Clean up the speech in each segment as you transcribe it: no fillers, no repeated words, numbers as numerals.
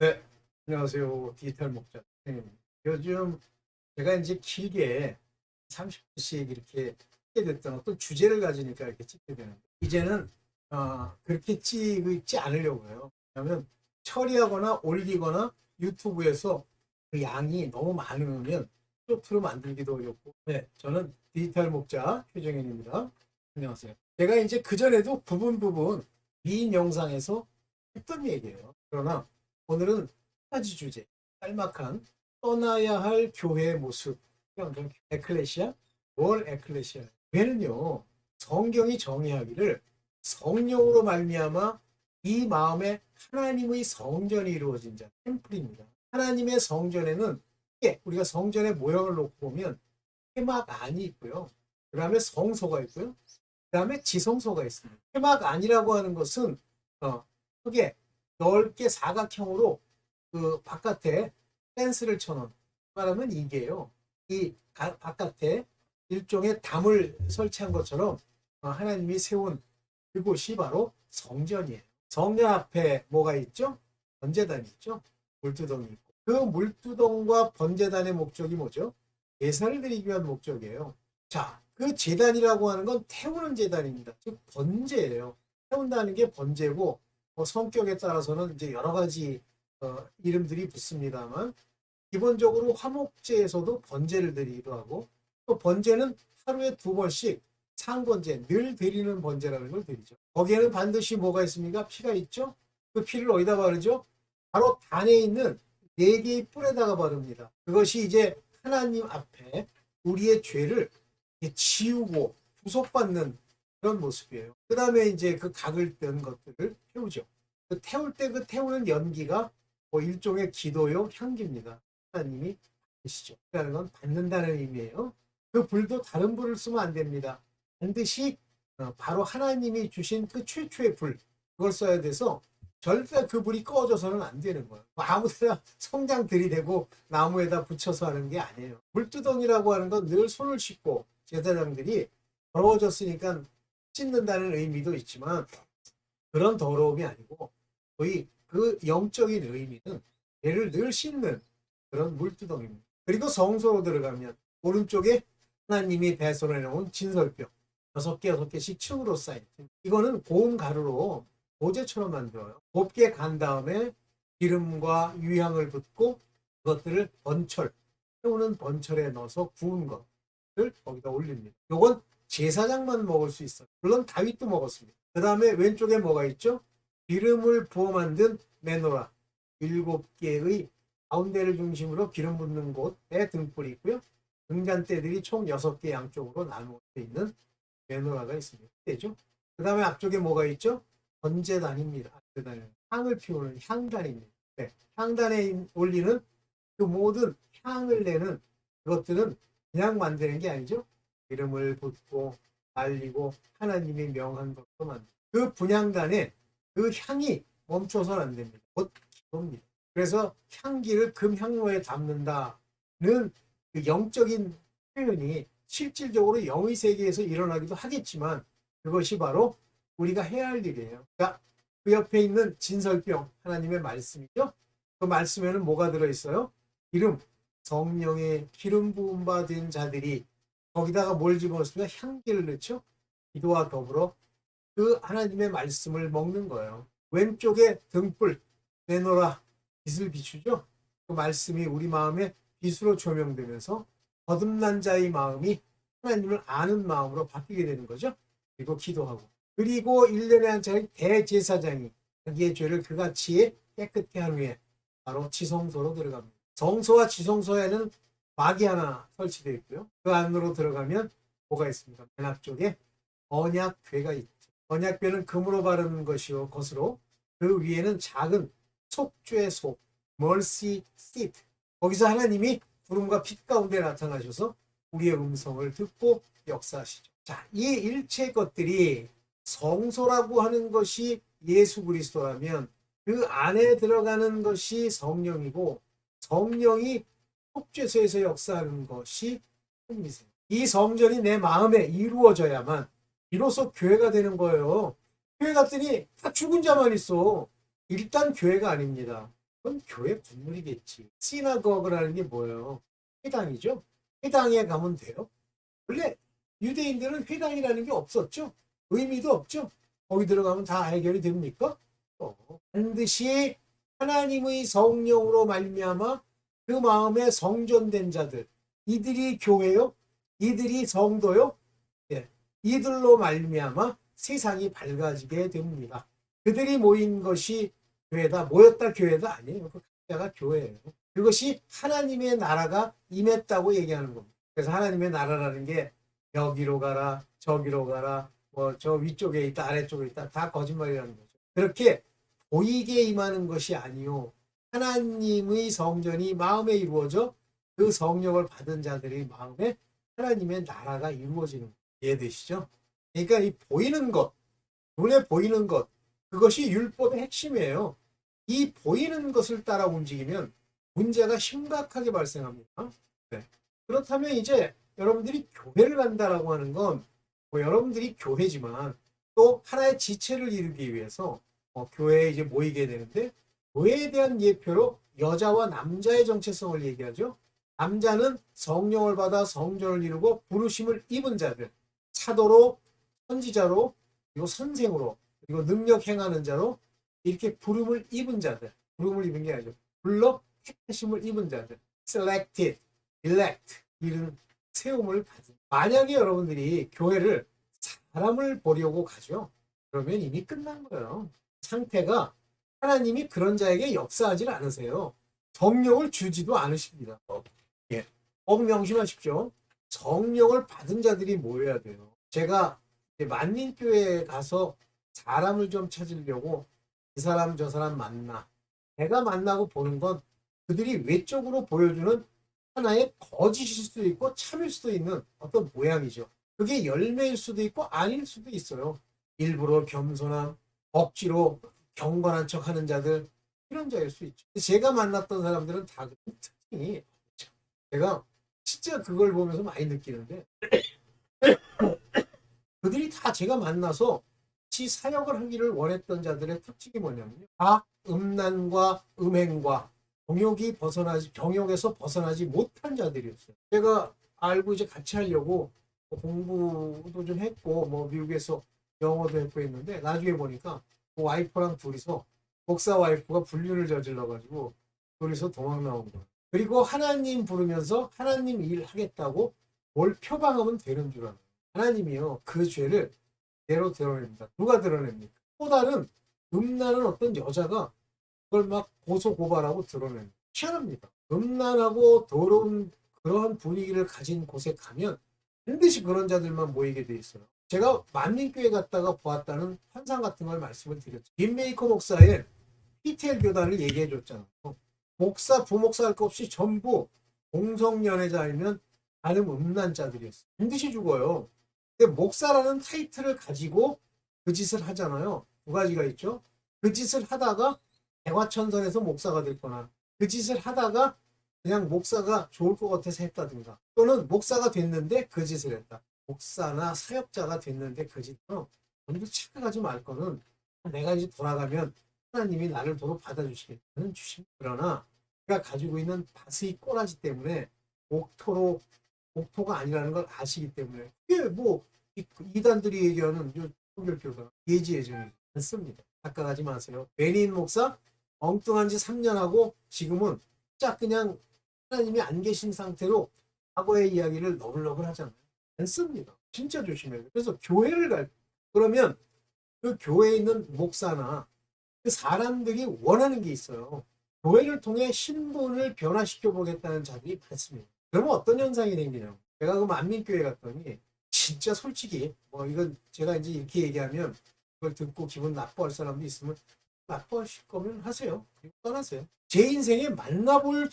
네, 안녕하세요. 디지털 목자 선생님. 요즘 제가 이제 길게 30분씩 이렇게 찍게 됐던 어떤 주제를 가지니까 이렇게 찍게 되는데, 이제는 그렇게 찍지 않으려고요. 왜냐하면 처리하거나 올리거나 유튜브에서 그 양이 너무 많으면 쇼트로 만들기도 어렵고. 네, 저는 디지털 목자 최정현입니다. 안녕하세요. 제가 이제 그전에도 부분 긴 영상에서 했던 얘기예요. 그러나 오늘은 한 가지 주제, 짤막한 떠나야 할 교회의 모습. 에클레시아? 뭘 에클레시아? 교회는요, 성경이 정의하기를 성령으로 말미암아 이 마음에 하나님의 성전이 이루어진 자, 템플입니다. 하나님의 성전에는 우리가 성전의 모형을 놓고 보면 회막 안이 있고요. 그 다음에 성소가 있고요. 그 다음에 지성소가 있습니다. 회막 안이라고 하는 것은 크게 넓게 사각형으로 그 바깥에 펜스를 쳐놓은, 말하면 이게요. 이 바깥에 일종의 담을 설치한 것처럼 하나님이 세운 그곳이 바로 성전이에요. 성전 앞에 뭐가 있죠? 번제단이 있죠. 물두덩이 있고. 그 물두덩과 번제단의 목적이 뭐죠? 예산을 드리기 위한 목적이에요. 자, 그 제단이라고 하는 건 태우는 제단입니다. 즉 번제예요. 태운다는 게 번제고, 성격에 따라서는 이제 여러 가지 이름들이 붙습니다만, 기본적으로 화목제에서도 번제를 드리기도 하고, 또 번제는 하루에 2번씩 상번제, 늘 드리는 번제라는 걸 드리죠. 거기에는 반드시 뭐가 있습니까? 피가 있죠. 그 피를 어디다 바르죠? 바로 단에 있는 4개의 뿔에다가 바릅니다. 그것이 이제 하나님 앞에 우리의 죄를 지우고 구속받는 그런 모습이에요. 그 다음에 이제 그 각을 뜬 것들을 태우죠. 그 태울 때 그 태우는 연기가 뭐 일종의 기도요, 향기입니다. 하나님이 받으시죠. 그라는 건 받는다는 의미예요. 그 불도 다른 불을 쓰면 안 됩니다. 반드시 바로 하나님이 주신 그 최초의 불, 그걸 써야 돼서 절대 그 불이 꺼져서는 안 되는 거예요. 뭐 아무데나 성장 들이대고 나무에다 붙여서 하는 게 아니에요. 물두덩이라고 하는 건 늘 손을 씻고 제사장들이 더러워졌으니까 씻는다는 의미도 있지만, 그런 더러움이 아니고 거의 그 영적인 의미는 얘를 늘 씻는 그런 물두덩입니다. 그리고 성소로 들어가면 오른쪽에 하나님이 배설해 놓은 진설병 6개 층으로 쌓인, 이거는 고운 가루로 보제처럼 만들어요. 곱게 간 다음에 기름과 유향을 붓고 그것들을 번철, 태우는 번철에 넣어서 구운 것을 거기다 올립니다. 이건 제사장만 먹을 수 있어요. 물론 다윗도 먹었습니다. 그 다음에 왼쪽에 뭐가 있죠? 기름을 부어 만든 메노라, 7개의 가운데를 중심으로 기름 붓는 곳에 등불이 있고요. 등잔대들이 총 6개 양쪽으로 나누어져 있는 메노라가 있습니다. 되죠? 그 다음에 앞쪽에 뭐가 있죠? 번제단입니다. 향을 피우는 향단입니다. 네, 향단에 올리는 그 모든 향을 내는 그것들은 그냥 만드는 게 아니죠. 기름을 붓고 날리고 하나님이 명한 것도 만들고, 그 분향단에 그 향이 멈춰서는 안 됩니다. 곧 기도입니다. 그래서 향기를 금향로에 담는다는 그 영적인 표현이 실질적으로 영의 세계에서 일어나기도 하겠지만, 그것이 바로 우리가 해야 할 일이에요. 그러니까 그 옆에 있는 진설병, 하나님의 말씀이죠. 그 말씀에는 뭐가 들어있어요? 기름, 성령의 기름 부음 받은 자들이, 거기다가 뭘 집어넣습니까? 향기를 넣죠. 기도와 더불어 그 하나님의 말씀을 먹는 거예요. 왼쪽에 등불 내놓으라, 빛을 비추죠. 그 말씀이 우리 마음에 빛으로 조명되면서 거듭난 자의 마음이 하나님을 아는 마음으로 바뀌게 되는 거죠. 그리고 기도하고, 그리고 1년에 한 차례 대제사장이 자기의 죄를 그같이 깨끗게 한 후에 바로 지성소로 들어갑니다. 성소와 지성소에는 막이 하나 설치되어 있고요. 그 안으로 들어가면 뭐가 있습니까? 맨 앞쪽에 언약궤가 있죠. 언약궤는 금으로 바르는 것으로, 그 위에는 작은 속죄 속, mercy seat, 거기서 하나님이 구름과 빛 가운데 나타나셔서 우리의 음성을 듣고 역사하시죠. 자, 이 일체 것들이 성소라고 하는 것이 예수 그리스도라면, 그 안에 들어가는 것이 성령이고, 성령이 속죄소에서 역사하는 것이 성리세요. 이 성전이 내 마음에 이루어져야만 비로소 교회가 되는 거예요. 교회 갔더니 다 죽은 자만 있어. 일단 교회가 아닙니다. 그건 교회 건물이겠지. 시나고그라는 게 뭐예요? 회당이죠. 회당에 가면 돼요. 원래 유대인들은 회당이라는 게 없었죠. 의미도 없죠. 거기 들어가면 다 해결이 됩니까? 반드시 하나님의 성령으로 말미암아 그 마음에 성전된 자들, 이들이 교회요, 이들이 성도요, 예, 이들로 말미암아 세상이 밝아지게 됩니다. 그들이 모인 것이 교회다, 모였다 교회다 아니에요. 그 각자가 교회예요. 그것이 하나님의 나라가 임했다고 얘기하는 겁니다. 그래서 하나님의 나라라는 게 여기로 가라, 저기로 가라, 뭐 저 위쪽에 있다, 아래쪽에 있다, 다 거짓말이라는 거죠. 그렇게 보이게 임하는 것이 아니요, 하나님의 성전이 마음에 이루어져 그 성령을 받은 자들의 마음에 하나님의 나라가 이루어지는 것. 이해되시죠? 그러니까 이 보이는 것, 눈에 보이는 것, 그것이 율법의 핵심이에요. 이 보이는 것을 따라 움직이면 문제가 심각하게 발생합니다. 네. 그렇다면 이제 여러분들이 교회를 간다라고 하는 건 뭐 여러분들이 교회지만 또 하나의 지체를 이루기 위해서 교회에 이제 모이게 되는데, 교회에 대한 예표로 여자와 남자의 정체성을 얘기하죠. 남자는 성령을 받아 성전을 이루고 부르심을 입은 자들, 사도로, 선지자로, 그리고 선생으로, 그리고 능력 행하는 자로 이렇게 부름을 입은 자들, 부름을 입은 게 아니죠. 불러 택하심을 입은 자들, selected, elect, 이런 세움을 받은. 만약에 여러분들이 교회를 사람을 보려고 가죠. 그러면 이미 끝난 거예요. 상태가 하나님이 그런 자에게 역사하지 않으세요. 성령을 주지도 않으십니다. 예. 명심하십시오. 성령을 받은 자들이 모여야 돼요. 제가 만민교회에 가서 사람을 좀 찾으려고 이 사람 저 사람 만나, 내가 만나고 보는 건 그들이 외적으로 보여주는 하나의 거짓일 수도 있고 참일 수도 있는 어떤 모양이죠. 그게 열매일 수도 있고 아닐 수도 있어요. 일부러 겸손함, 억지로 경건한 척하는 자들, 이런 자일 수 있죠. 제가 만났던 사람들은 다 그 특징이, 제가 진짜 그걸 보면서 많이 느끼는데, 그들이 다 제가 만나서 같이 사역을 하기를 원했던 자들의 특징이 뭐냐면요, 다 음란과 음행과 병역에서 벗어나지 못한 자들이었어요. 제가 알고 이제 같이 하려고 공부도 좀 했고, 뭐 미국에서 영어도 했고 했는데, 나중에 보니까 그 와이프랑 둘이서, 목사 와이프가 불륜을 저질러 가지고 둘이서 도망 나온 거예요. 그리고 하나님 부르면서 하나님 일 하겠다고 뭘 표방하면 되는 줄 알아요. 하나님이요, 그 죄를 대로 드러냅니다. 누가 드러냅니까? 또 다른 음란한 어떤 여자가 그걸 막 고소 고발하고 드러냅니다. 희한합니다. 음란하고 더러운 그러한 분위기를 가진 곳에 가면 반드시 그런 자들만 모이게 돼 있어요. 제가 만민교회 갔다가 보았다는 환상 같은 걸 말씀을 드렸죠. 빈메이커 목사의 PTL 교단을 얘기해 줬잖아요. 목사, 부목사 할 것 없이 전부 공성연애자이면 다른 음란자들이었어요. 반드시 죽어요. 근데 목사라는 타이틀을 가지고 그 짓을 하잖아요. 두 가지가 있죠. 그 짓을 하다가 대화천선에서 목사가 됐거나, 그 짓을 하다가 그냥 목사가 좋을 것 같아서 했다든가, 또는 목사가 됐는데 그 짓을 했다. 목사나 사역자가 됐는데 그 짓은 먼저 착각하지 말 거는, 내가 이제 돌아가면 하나님이 나를 도로 받아주시겠다는 주심. 그러나 내가 가지고 있는 바스의 꼬라지 때문에 옥토가 아니라는 걸 아시기 때문에, 그게 뭐 이단들이 얘기하는 성결교가 예지예정이 않습니다. 착각하지 마세요. 베닌 목사 엉뚱한 지 3년 하고 지금은 딱 그냥 하나님이 안 계신 상태로 과거의 이야기를 너블너블 하잖아요. 않습니다. 진짜 조심해야 돼요. 그래서 교회를 그러면 그 교회에 있는 목사나 그 사람들이 원하는 게 있어요. 교회를 통해 신분을 변화시켜 보겠다는 자들이 많습니다. 그러면 어떤 현상이 생기냐고. 제가 그 만민교회 갔더니 진짜 솔직히, 뭐 이건 제가 이제 이렇게 얘기하면 그걸 듣고 기분 나빠할 사람도 있으면 나빠하실 거면 하세요. 그리고 떠나세요. 제 인생에 만나본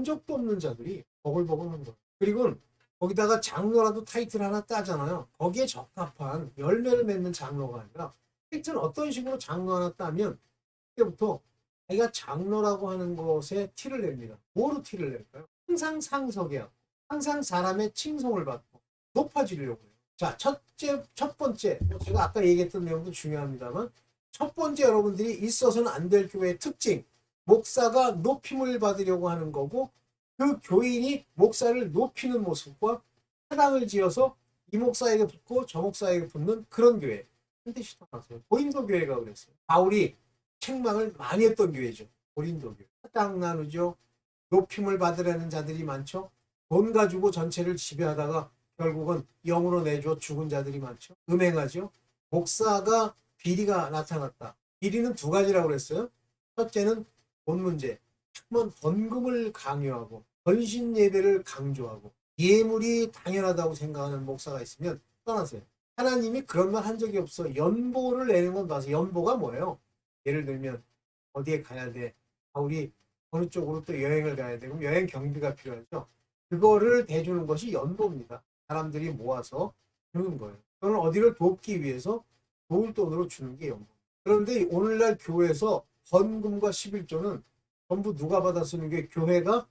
적도 없는 자들이 버글버글한 거예요. 그리고 거기다가 장로라도 타이틀 하나 따잖아요. 거기에 적합한 열매를 맺는 장로가 아니라, 하여튼 어떤 식으로 장로 하나 따면 그때부터 자기가 장로라고 하는 것에 티를 냅니다. 뭐로 티를 낼까요? 항상 상석에 앉고, 항상 사람의 칭송을 받고 높아지려고 해요. 자, 첫 번째, 제가 아까 얘기했던 내용도 중요합니다만, 첫 번째 여러분들이 있어서는 안 될 교회의 특징, 목사가 높임을 받으려고 하는 거고 그 교인이 목사를 높이는 모습과 사랑을 지어서 이 목사에게 붙고 저 목사에게 붙는 그런 교회. 반드시 떠나세요. 고린도 교회가 그랬어요. 바울이 책망을 많이 했던 교회죠. 고린도 교회. 사랑 나누죠. 높임을 받으려는 자들이 많죠. 돈 가지고 전체를 지배하다가 결국은 영으로 내줘 죽은 자들이 많죠. 음행하죠. 목사가 비리가 나타났다. 비리는 두 가지라고 그랬어요. 첫째는 돈 문제. 한번 헌금을 강요하고 헌신 예배를 강조하고 예물이 당연하다고 생각하는 목사가 있으면 떠나세요. 하나님이 그런 말 한 적이 없어. 연보를 내는 건 봐서 연보가 뭐예요? 예를 들면 어디에 가야 돼. 우리 어느 쪽으로 또 여행을 가야 되고 여행 경비가 필요하죠. 그거를 대주는 것이 연보입니다. 사람들이 모아서 주는 거예요. 또는 어디를 돕기 위해서 도울 돈으로 주는 게 연보. 그런데 오늘날 교회에서 헌금과 11조는 전부 누가 받아 쓰는 게 교회가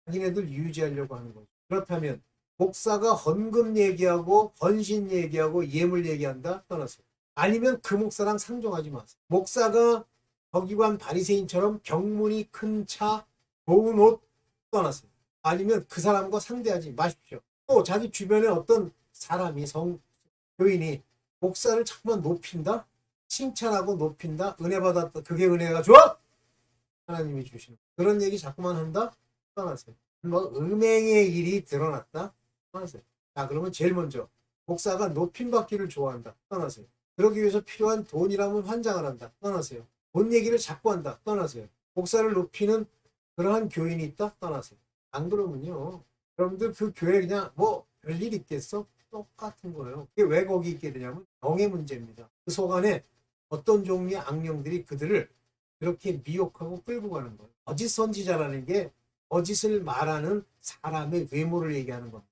자기네들 유지하려고 하는 거죠. 그렇다면 목사가 헌금 얘기하고 헌신 얘기하고 예물 얘기한다? 떠나세요. 아니면 그 목사랑 상종하지 마세요. 목사가 서기관 바리새인처럼 병문이 큰 차, 좋은 옷 떠나세요. 아니면 그 사람과 상대하지 마십시오. 또 자기 주변에 어떤 사람이 교인이 목사를 자꾸만 높인다? 칭찬하고 높인다? 은혜 받았다? 그게 은혜가 좋아? 하나님이 주시는 그런 얘기 자꾸만 한다? 떠나세요. 뭐 음행의 일이 드러났다? 떠나세요. 자, 그러면 제일 먼저 목사가 높임 받기를 좋아한다? 떠나세요. 그러기 위해서 필요한 돈이라면 환장을 한다? 떠나세요. 돈 얘기를 자꾸 한다? 떠나세요. 목사를 높이는 그러한 교인이 있다? 떠나세요. 안 그러면요, 여러분들 그 교회 그냥 뭐 별일 있겠어? 똑같은 거예요. 그게 왜 거기 있게 되냐면 영의 문제입니다. 그 속 안에 어떤 종류의 악령들이 그들을 그렇게 미혹하고 끌고 가는 거예요. 거짓 선지자라는 게 거짓을 말하는 사람의 외모를 얘기하는 겁니다.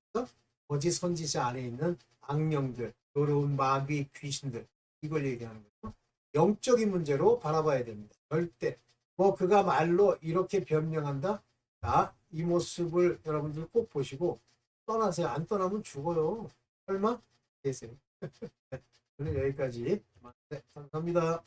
거짓 선지자 안에 있는 악령들, 더러운 마귀, 귀신들, 이걸 얘기하는 거죠. 영적인 문제로 바라봐야 됩니다. 절대 뭐 그가 말로 이렇게 변명한다. 자, 이 모습을 여러분들 꼭 보시고 떠나세요. 안 떠나면 죽어요. 설마? 계세요. 오늘 여기까지. 네, 감사합니다.